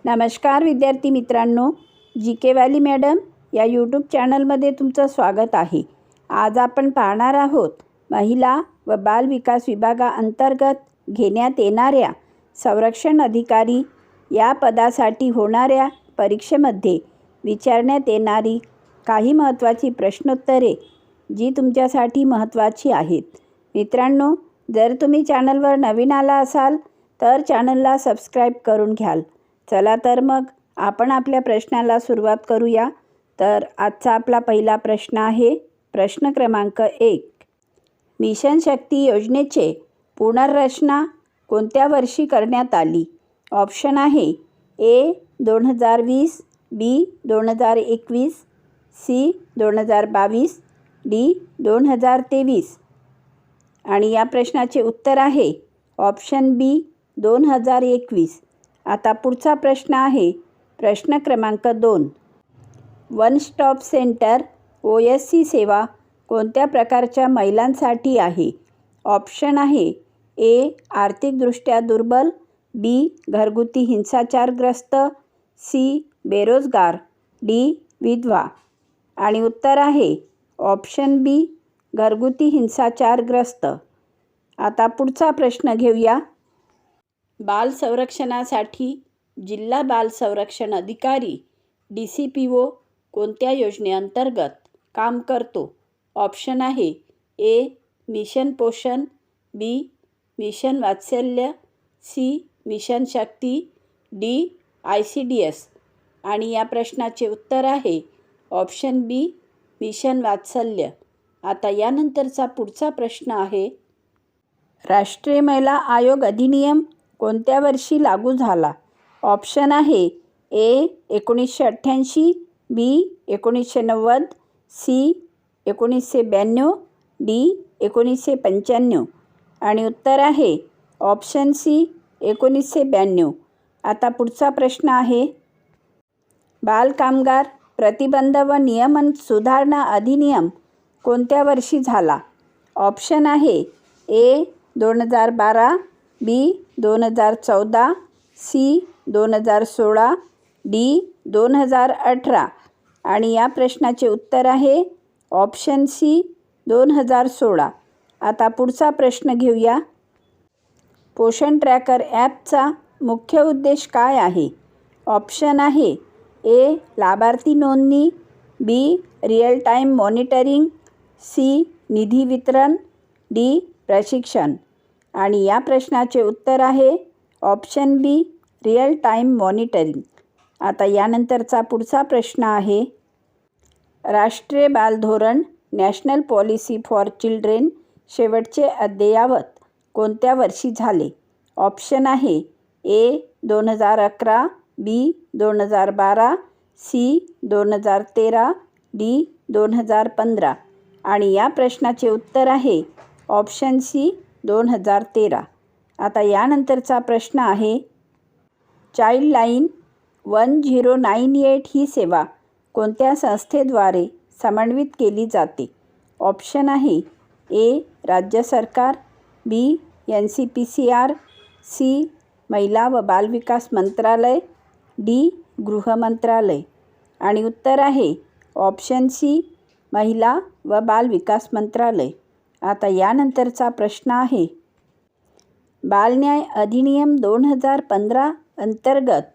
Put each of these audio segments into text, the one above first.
नमस्कार विद्यार्थी मित्रांनो, जी के वाली मॅडम या यूट्यूब चॅनलमध्ये तुमचं स्वागत आहे। आज आपण पाहणार आहोत महिला व बाल विकास विभागाअंतर्गत घेण्यात येणाऱ्या संरक्षण अधिकारी या पदासाठी होणाऱ्या परीक्षेमध्ये विचारण्यात येणारी काही महत्त्वाची प्रश्नोत्तरे जी तुमच्यासाठी महत्त्वाची आहेत। मित्रांनो, जर तुम्ही चॅनलवर नवीन आला असाल तर चॅनलला सबस्क्राईब करून घ्याल। चला तर मग आपण आपल्या प्रश्नाला सुरुवात करूया। तर आजचा आपला पहिला प्रश्न आहे प्रश्न क्रमांक 1। मिशन शक्ती योजनेचे पुनर्रचना कोणत्या वर्षी करण्यात आली? ऑप्शन आहे ए 2020, बी 2021, सी 2022, डी 2023। आणि या प्रश्नाचे उत्तर आहे ऑप्शन बी 2021। आता पुढचा प्रश्न आहे प्रश्न क्रमांक 2। वन स्टॉप सेंटर OSC सेवा कोणत्या प्रकारच्या महिलांसाठी आहे? ऑप्शन आहे ए आर्थिकदृष्ट्या दुर्बल, बी घरगुती हिंसाचारग्रस्त, सी बेरोजगार, डी विधवा। आणि उत्तर आहे ऑप्शन बी घरगुती हिंसाचारग्रस्त। आता पुढचा प्रश्न घेऊया। बाल संरक्षणासाठी जिल्हा बाल संरक्षण अधिकारी DCPO कोणत्या योजनेअंतर्गत काम करतो? ऑप्शन आहे ए मिशन पोषण, बी मिशन वात्सल्य, सी मिशन शक्ती, डी ICDS। आणि या प्रश्नाचे उत्तर आहे ऑप्शन बी मिशन वात्सल्य। आता यानंतरचा पुढचा प्रश्न आहे राष्ट्रीय महिला आयोग अधिनियम कोणत्या वर्षी लागू झाला? ऑप्शन आहे ए 1988, बी 1990, सी 1992, डी 1995। आणि उत्तर आहे ऑप्शन सी 1992। आता पुढचा प्रश्न आहे बाल कामगार प्रतिबंध व नियमन सुधारणा अधिनियम कोणत्या वर्षी झाला? ऑप्शन आहे ए 2012, बी 2014, सी 2016, डी 2018। आणि या प्रश्नाचे उत्तर आहे ऑप्शन सी 2016। आता पुढचा प्रश्न घेऊया। पोषण ट्रॅकर ॲपचा मुख्य उद्देश काय आहे? ऑप्शन आहे ए लाभार्थी नोंदणी, बी रिअल टाईम मॉनिटरिंग, सी निधी वितरण, डी प्रशिक्षण। आणि या प्रश्नाचे उत्तर आहे ऑप्शन बी रिअल टाईम मॉनिटरिंग। आता यानंतरचा पुढचा प्रश्न आहे राष्ट्रीय बाल धोरण नॅशनल पॉलिसी फॉर चिल्ड्रेन शेवटचे अद्ययावत कोणत्या वर्षी झाले? ऑप्शन आहे ए 2011, बी 2012, सी 2013, डी 2015। आणि या प्रश्नाचे उत्तर आहे ऑप्शन सी 2013। आता यानंतरचा प्रश्न आहे चाइल्डलाईन 1098 ही सेवा कोणत्या संस्थेद्वारे समन्वित केली जाते? ऑप्शन आहे ए राज्य सरकार, बी NCPCR, सी महिला व बालविकास मंत्रालय, डी गृह मंत्रालय। आणि उत्तर आहे ऑप्शन सी महिला व बालविकास मंत्रालय। आता यानंतरचा प्रश्न आहे बालन्याय अधिनियम 2015 अंतर्गत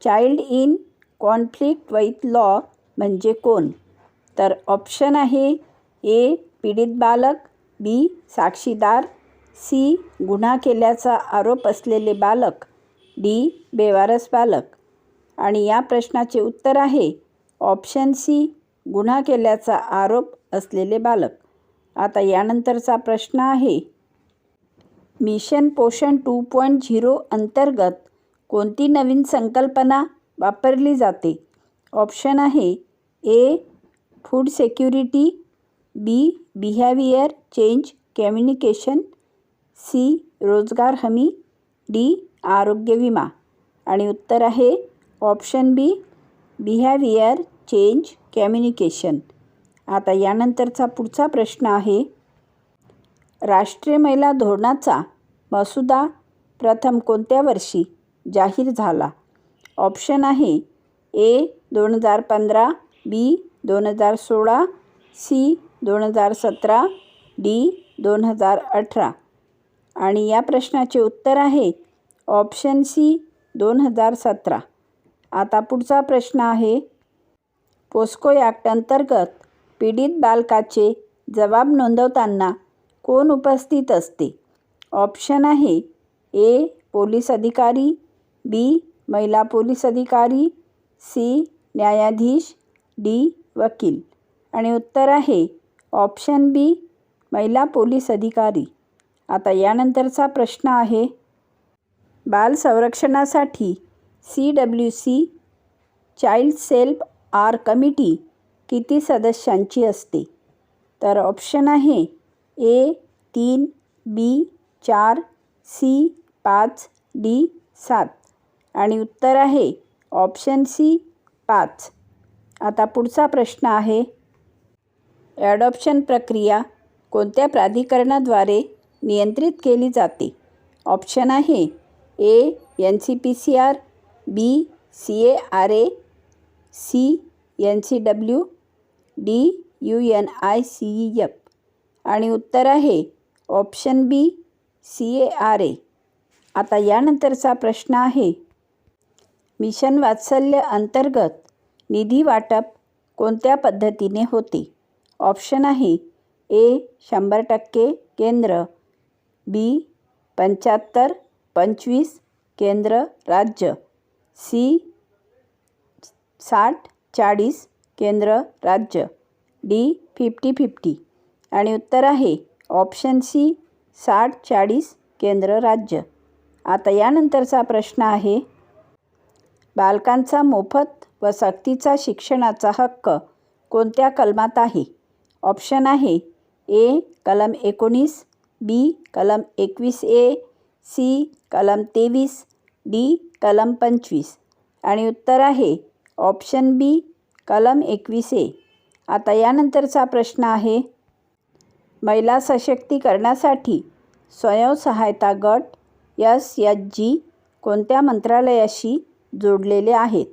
child in conflict with law म्हणजे कोण? तर ऑप्शन आहे ए पीडित बालक, बी साक्षीदार, सी गुन्हा केल्याचा आरोप असलेले बालक, डी बेवारस बालक। आणि या प्रश्नाचे उत्तर आहे ऑप्शन सी गुन्हा केल्याचा आरोप असलेले बालक। आता यानंतरचा प्रश्न आहे मिशन पोषण 2.0 अंतर्गत कोणती नवीन संकल्पना वापरली जाते? ऑप्शन आहे A food security, B behaviour change communication, C रोजगार हमी, डी आरोग्य विमा। आणि उत्तर आहे option B behaviour change communication. आता यानंतरचा पुढचा प्रश्न आहे राष्ट्रीय महिला धोरणाचा मसुदा प्रथम कोणत्या वर्षी जाहीर झाला? ऑप्शन आहे ए 2015, बी 2016, सी 2017, डी 2018. आणि या प्रश्नाचे उत्तर आहे ऑप्शन सी 2017. आता पुढचा प्रश्न आहे, पोस्को ॲक्ट अंतर्गत पीडित बालकाचे जबाब नोंदवताना कोण उपस्थित असते? ऑप्शन आहे ए पोलीस अधिकारी, बी महिला पोलीस अधिकारी, सी न्यायाधीश, डी वकील. आणि उत्तर आहे ऑप्शन बी महिला पोलीस अधिकारी. आता यानंतरचा प्रश्न आहे, बाल संरक्षणासाठी CWC child welfare committee किती सदस्यांची असते? तर ऑप्शन आहे ए 3, बी 4, सी 5, डी 7. आणि उत्तर आहे ऑप्शन सी 5. आता पुढचा प्रश्न आहे, ॲडॉप्शन प्रक्रिया कोणत्या प्राधिकरणाद्वारे नियंत्रित केली जाते? ऑप्शन आहे A NCPCR, B CARA, C NCW, D UNICEF. आणि उत्तर आहे ऑप्शन बी CARA. आता यानंतरचा प्रश्न आहे, मिशन वात्सल्य अंतर्गत निधी वाटप कोणत्या पद्धतीने होते? ऑप्शन आहे ए 100% केंद्र, बी 75-25 केंद्र राज्य, सी 60-40 केंद्र राज्य, डी 50-50. आणि उत्तर आहे ऑप्शन सी 60-40 केंद्र राज्य. आता यानंतरचा प्रश्न आहे, बालकांचा मोफत व सक्तीचा शिक्षणाचा हक्क कोणत्या कलमात आहे? ऑप्शन आहे ए कलम 19, बी कलम 21A, सी कलम 23, डी कलम 25. आणि उत्तर आहे ऑप्शन बी कलम 21A. आता यानंतरचा प्रश्न आहे, महिला सशक्तीकरणासाठी स्वयंसहायता गट SHG कोणत्या मंत्रालयाशी जोडलेले आहेत?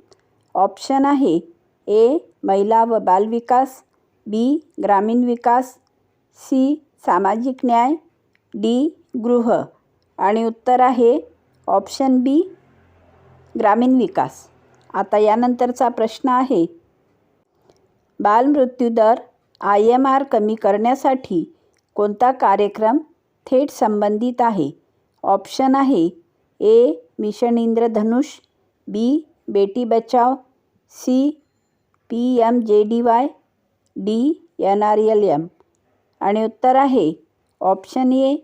ऑप्शन आहे ए महिला व बालविकास, बी ग्रामीण विकास, सी सामाजिक न्याय, डी गृह. आणि उत्तर आहे ऑप्शन बी ग्रामीण विकास. आता यानंतरचा प्रश्न आहे, बालमृत्यूदर IMR कमी करण्यासाठी कोणता कार्यक्रम थेट संबंधित आहे? ऑप्शन आहे ए मिशन इंद्रधनुष, बी Beti Bachao, C PMJDY, D NRLM. आणि उत्तर आहे ऑप्शन ए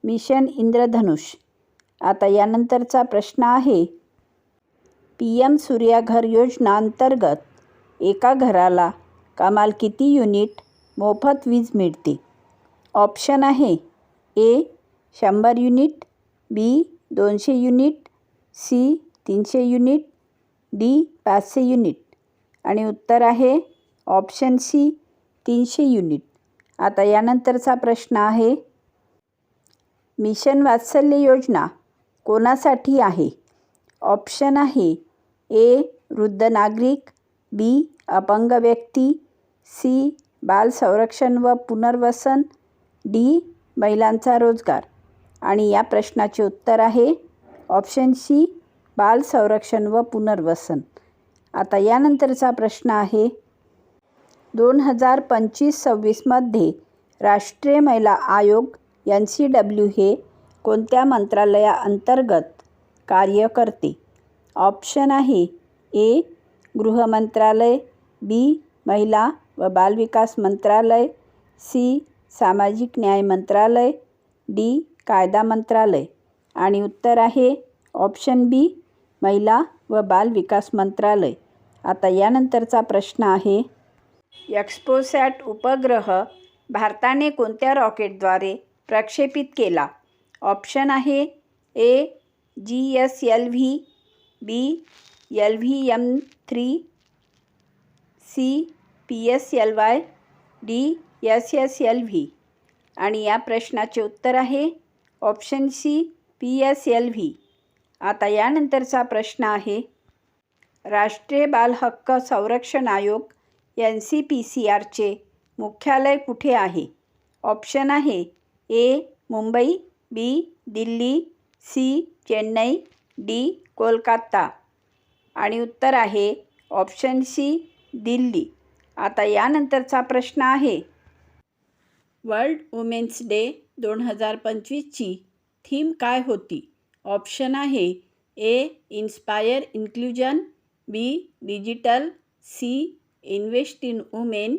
मिशन इंद्रधनुष. आता यानंतरचा प्रश्न आहे, PM सूर्यघर योजना अंतर्गत एका घराला कमाल किती युनिट मोफत वीज मिळते? ऑप्शन आहे A 100 unit, B 200 unit, C 300 unit, D 500 unit. आणि उत्तर आहे ऑप्शन सी 300 युनिट. आता यानंतरचा प्रश्न आहे, मिशन वात्सल्य योजना कोणासाठी आहे? ऑप्शन आहे ए वृद्ध नागरिक, बी अपंग व्यक्ती, सी बाल संरक्षण व पुनर्वसन, डी महिलांचा रोजगार. आणि या प्रश्नाचे उत्तर आहे ऑप्शन सी बाल संरक्षण व पुनर्वसन. आता यानंतरचा प्रश्न आहे, 2025-26 मध्ये राष्ट्रीय महिला आयोग NCW हे कोणत्या मंत्रालयाअंतर्गत कार्य करते? ऑप्शन आहे ए गृह मंत्रालय, बी महिला व बालविकास मंत्रालय, सी सामाजिक न्याय मंत्रालय, डी कायदा मंत्रालय. आणि उत्तर आहे ऑप्शन बी महिला व बालविकास मंत्रालय. आता यानंतरचा प्रश्न आहे, एक्सपोसॅट उपग्रह भारताने कोणत्या रॉकेटद्वारे प्रक्षेपित केला? ऑप्शन आहे A GSLV, B LVM-3, C PSLY, D SSLV. आणि या प्रश्नाचे उत्तर आहे ऑप्शन सी PSLV. आता यानंतरचा प्रश्न आहे, राष्ट्रीय बाल हक्क संरक्षण आयोग NCPCRचे मुख्यालय कुठे आहे? ऑप्शन आहे ए. मुंबई, बी. दिल्ली, सी. चेन्नई, डी. कोलकाता. आणि उत्तर आहे ऑप्शन सी. दिल्ली. आता यानंतरचा प्रश्न आहे, वर्ल्ड वुमेन्स डे 2025ची थीम काय होती? ऑप्शन आहे A. Inspire inclusion, B. Digital, C. Invest in women,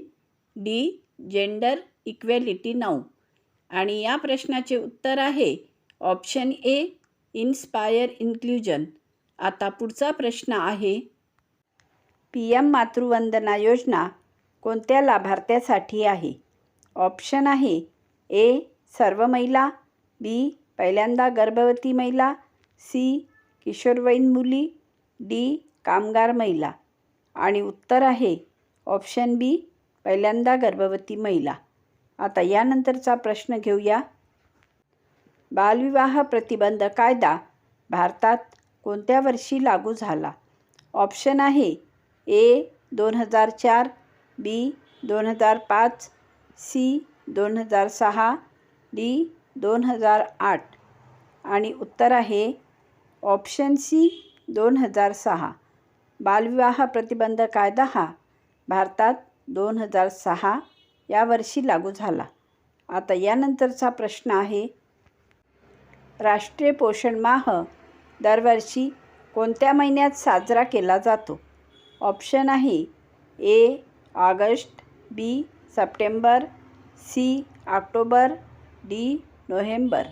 D. Gender equality now. आणि या प्रश्नाचे उत्तर आहे ऑप्शन ए. Inspire inclusion. आता पुढचा प्रश्न आहे, PM मातृवंदना योजना कोणत्या लाभार्थ्यासाठी आहे? ऑप्शन आहे ए. सर्व महिला, बी. पहिल्यांदा गर्भवती महिला, सी. किशोरवयीन मुली, डी. कामगार महिला. आणि उत्तर आहे ऑप्शन बी. पहिल्यांदा गर्भवती महिला. आता यानंतरचा प्रश्न घेऊया, बालविवाह प्रतिबंध कायदा भारतात कोणत्या वर्षी लागू झाला? ऑप्शन आहे ए. 2004, बी. 2005, सी. 2006, डी. 2008. आणि उत्तर आहे ऑप्शन सी. 2006. बालविवाह प्रतिबंध कायदा हा भारतात 2006 या वर्षी लागू झाला. आता यानंतरचा प्रश्न आहे, राष्ट्रीय पोषण माह दरवर्षी कोणत्या महिन्यात साजरा केला जातो? ऑप्शन आहे A. August, B. September, C. October, D. November.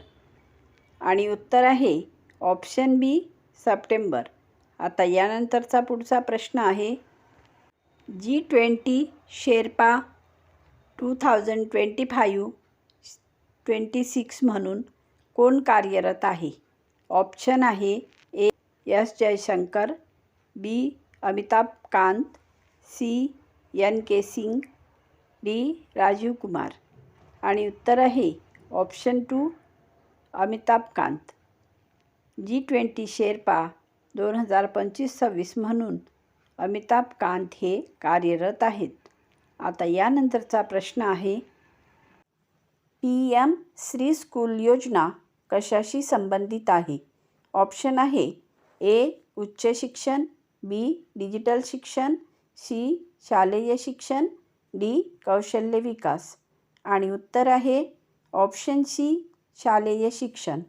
आणि उत्तर आहे ऑप्शन बी. सप्टेंबर. आता यानंतरचा पुढचा प्रश्न आहे, G20 शेर्पा 2025-26 म्हणून कोण कार्यरत आहे? ऑप्शन आहे A. S. Jaishankar, B. Amitabh Kant, C. NK Singh, D. Rajiv Kumar. आणि उत्तर आहे ऑप्शन 2. अमिताभ कांत. G20 शेर्पा 2025-26 म्हणून अमिताभ कांत हे कार्यरत आहेत. आता यानंतरचा प्रश्न आहे, PM श्री स्कूल योजना कशाशी संबंधित आहे? ऑप्शन आहे ए. उच्च शिक्षण, बी. डिजिटल शिक्षण, सी. शालेय शिक्षण, डी. कौशल्य विकास. आणि उत्तर आहे ऑप्शन सी. शालेय शिक्षण.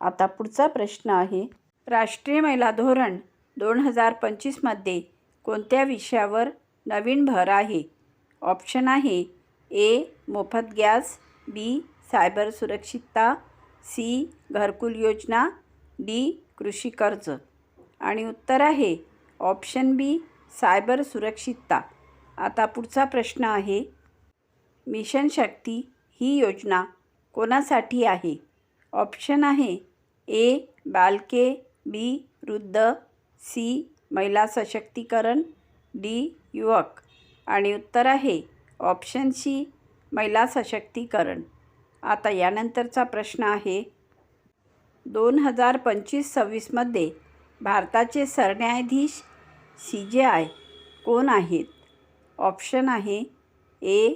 आता पुढचा प्रश्न आहे, राष्ट्रीय महिला धोरण 2025मध्ये कोणत्या विषयावर नवीन भर आहे? ऑप्शन आहे ए. मोफत गॅस, बी. सायबर सुरक्षितता, सी. घरकुल योजना, डी. कृषी कर्ज. आणि उत्तर आहे ऑप्शन बी. सायबर सुरक्षितता. आता पुढचा प्रश्न आहे, मिशन शक्ती ही योजना कोणासाठी आहे? ऑप्शन आहे ए. बालके, बी. वृद्ध, सी. महिला सशक्तीकरण, डी. युवक. आणि उत्तर आहे ऑप्शन सी. महिला सशक्तीकरण. आता यानंतरचा प्रश्न आहे, 2025-26मध्ये भारताचे सरन्यायाधीश CJI कोण आहेत? ऑप्शन आहे A.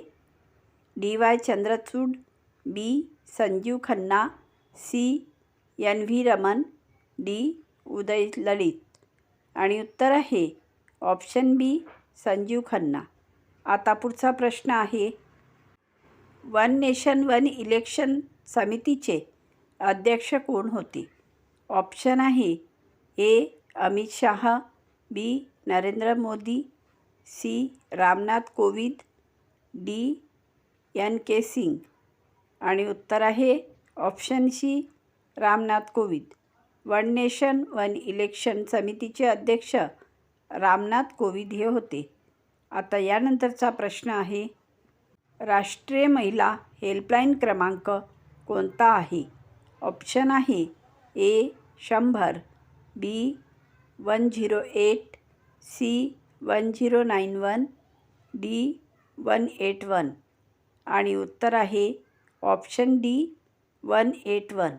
DY Chandrachud, B. Sanjiv Khanna, C. NV Raman, D. Uday Lalit. आणि उत्तर आहे ऑप्शन बी. संजीव खन्ना. आता पुढचा प्रश्न आहे, वन नेशन वन इलेक्शन समितीचे अध्यक्ष कोण होते? ऑप्शन आहे A. Amit Shah, B. Narendra Modi, C. Ramnath Kovind, D. NK Singh. आणि उत्तर आहे option C. Ramnath Kovind. One nation one election समितीचे अध्यक्ष रामनाथ कोविंद हे होते. आता यानंतरचा प्रश्न आहे, राष्ट्रीय महिला हेल्पलाईन क्रमांक कोणता आहे? ऑप्शन आहे ए. 100, बी. 108, सी. 1091, डी. 181. आणि उत्तर आहे ऑप्शन डी. 181.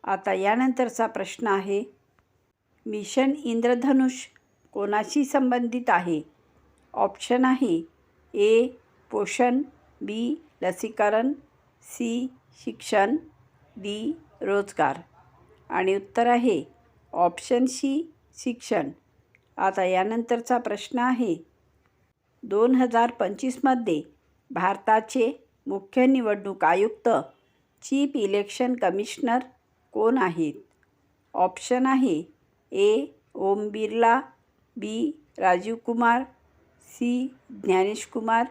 आता यानंतरचा प्रश्न आहे, मिशन इंद्रधनुष कोणाशी संबंधित आहे? ऑप्शन आहे ए. पोषण, बी. लसीकरण, सी. शिक्षण, डी. रोजगार. आणि उत्तर आहे ऑप्शन सी. शिक्षण. आता यानंतरचा प्रश्न आहे 2025मध्ये भारताचे मुख्य निवडणूक आयुक्त चीफ इलेक्शन कमिशनर कोण आहेत? ऑप्शन आहे ए. ओम बिर्ला, बी. राजीव कुमार, सी. ज्ञानेश कुमार,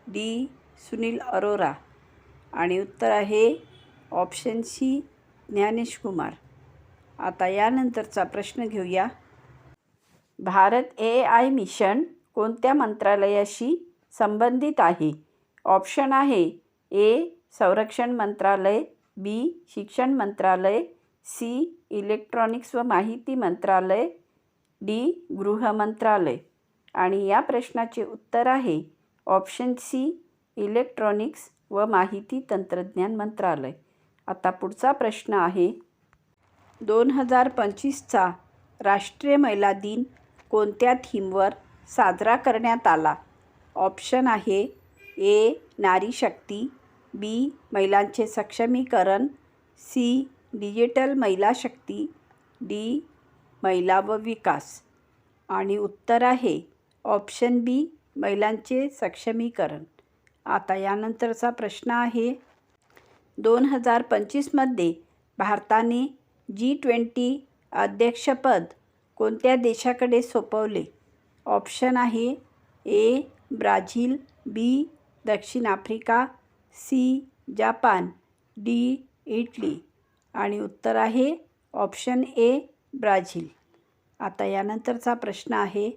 डी. सुनील अरोरा. आणि उत्तर आहे ऑप्शन सी. ज्ञानेश कुमार. आता यानंतरचा प्रश्न घेऊया. भारत AI मिशन कोणत्या मंत्रालयाशी संबंधित आहे? ऑप्शन आहे ए. संरक्षण मंत्रालय, बी. शिक्षण मंत्रालय, सी. इलेक्ट्रॉनिक्स व माहिती मंत्रालय, डी. गृह मंत्रालय. आणि या प्रश्नाचे उत्तर आहे ऑप्शन सी. इलेक्ट्रॉनिक्स व माहिती तंत्रज्ञान मंत्रालय. आता पुढचा प्रश्न आहे 2025चा राष्ट्रीय महिला दिन कोणत्या थीमवर साजरा करण्यात आला? ऑप्शन आहे ए. नारी शक्ती, बी. महिलांचे सक्षमीकरण, सी. डिजिटल महिला शक्ती, डी. महिला व विकास. आणि उत्तर आहे ऑप्शन बी. महिलांचे सक्षमीकरण. आता यानंतरचा प्रश्न आहे 2025मध्ये भारताने G20 अध्यक्षपद कोणत्या देशाकडे सोपवले? ऑप्शन आहे ए. Brazil, B. दक्षिण Africa, C. Japan, D. Italy. आणि उत्तर आहे ऑप्शन ए. ब्राझील. आता यानंतरचा प्रश्न आहे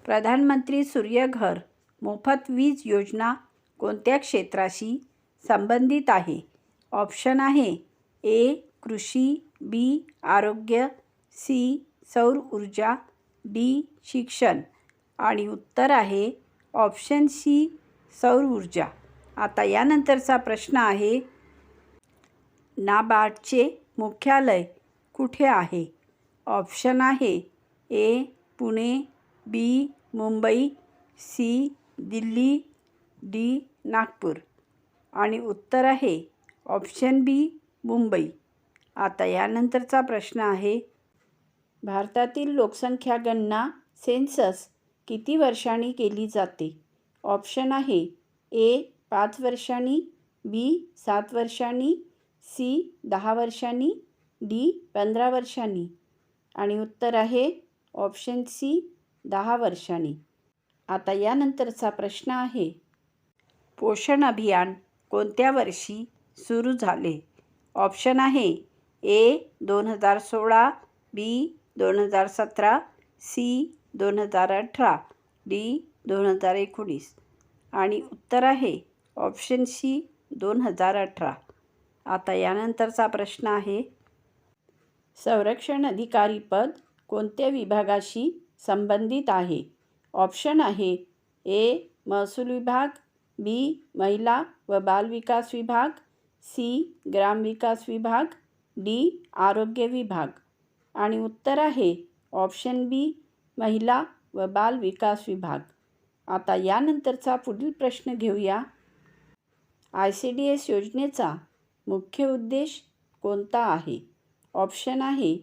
प्रधानमंत्री सूर्यघर मोफत वीज योजना कोणत्या क्षेत्राशी संबंधित आहे? ऑप्शन आहे ए. कृषी, बी. आरोग्य, सी. सौर ऊर्जा, डी. शिक्षण. आणि उत्तर आहे ऑप्शन सी. सौर ऊर्जा. आता यानंतरचा प्रश्न आहे नाबार्डचे मुख्यालय कुठे आहे? ऑप्शन आहे ए. पुणे, बी. मुंबई, सी. दिल्ली, डी. नागपूर. आणि उत्तर आहे ऑप्शन बी. मुंबई. आता यानंतरचा प्रश्न आहे भारतातील लोकसंख्या गणना सेन्सस किती वर्षांनी केली जाते? ऑप्शन आहे ए. 5 वर्षांनी, बी. 7 वर्षांनी, सी. 10 वर्षांनी, डी. 15 वर्षांनी. आणि उत्तर आहे ऑप्शन सी. 10 वर्षांनी. आता यानंतरचा प्रश्न आहे पोषण अभियान कोणत्या वर्षी सुरू झाले? ऑप्शन आहे ए. 2016, बी. 2017, सी. 2018, डी. 2019. आणि उत्तर आहे ऑप्शन सी. 2018. आता यानंतरचा प्रश्न आहे संरक्षण अधिकारी पद कोणत्या विभागाशी संबंधित आहे? ऑप्शन आहे ए. महसूल विभाग, बी. महिला व बालविकास विभाग, सी. ग्रामविकास विभाग, डी. आरोग्य विभाग. आणि उत्तर आहे ऑप्शन बी. महिला व बाल विकास विभाग. आता यानंतरचा पुढील प्रश्न घेऊया. ICDS योजनेचा मुख्य उद्देश कोणता आहे? ऑप्शन आहे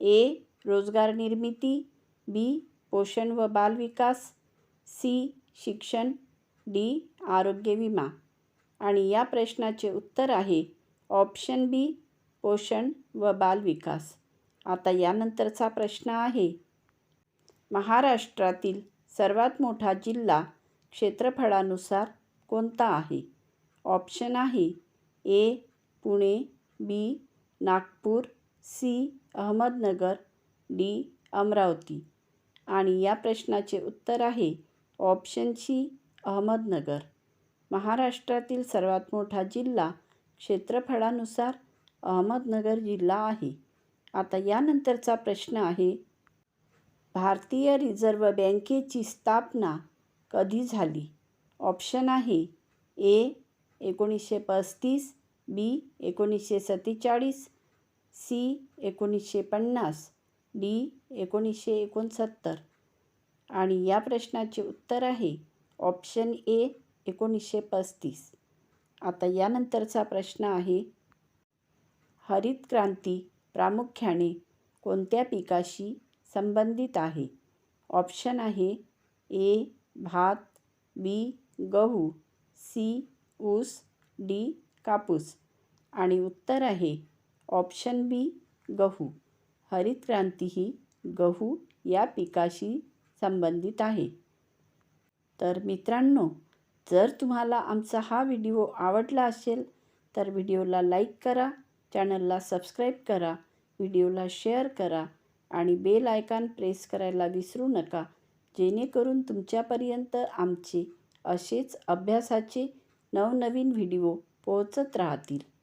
ए. रोजगार निर्मिती, बी. पोषण व बाल विकास, सी. शिक्षण, डी. आरोग्य विमा. आणि या प्रश्नाचे उत्तर आहे ऑप्शन बी. पोषण व बाल विकास. आता यानंतरचा प्रश्न आहे महाराष्ट्रातील सर्वात मोठा जिल्हा क्षेत्रफळानुसार कोणता आहे? ऑप्शन आहे ए. पुणे, बी. नागपूर, सी. अहमदनगर, डी. अमरावती. आणि या प्रश्नाचे उत्तर आहे ऑप्शन सी. अहमदनगर. महाराष्ट्रातील सर्वात मोठा जिल्हा क्षेत्रफळानुसार अहमदनगर जिल्हा आहे. आता यानंतरचा प्रश्न आहे भारतीय रिझर्व्ह बँकेची स्थापना कधी झाली? ऑप्शन आहे ए. 1935, बी. 1947, सी. 1950, डी 1969. आणि या प्रश्नाचे उत्तर आहे ऑप्शन ए 1935. आता यानंतरचा प्रश्न आहे, हरित क्रांती प्रामुख्याने कोणत्या पिकाशी संबंधित आहे? ऑप्शन आहे ए भात, बी गहू, सी ऊस, डी कापूस. आणि उत्तर आहे ऑप्शन बी गहू. हरित क्रांती ही गहू या पिकाशी संबंधित आहे. तर मित्रांनो, जर तुम्हाला आमचा हा व्हिडिओ आवडला असेल तर व्हिडिओला लाईक करा, चॅनलला सबस्क्राईब करा, व्हिडिओला शेअर करा आणि बेल आयकॉन प्रेस करायला विसरू नका, जेणेकरून तुमच्यापर्यंत आमचे असेच अभ्यासाचे नवनवीन व्हिडिओ पोहोचत राहतील.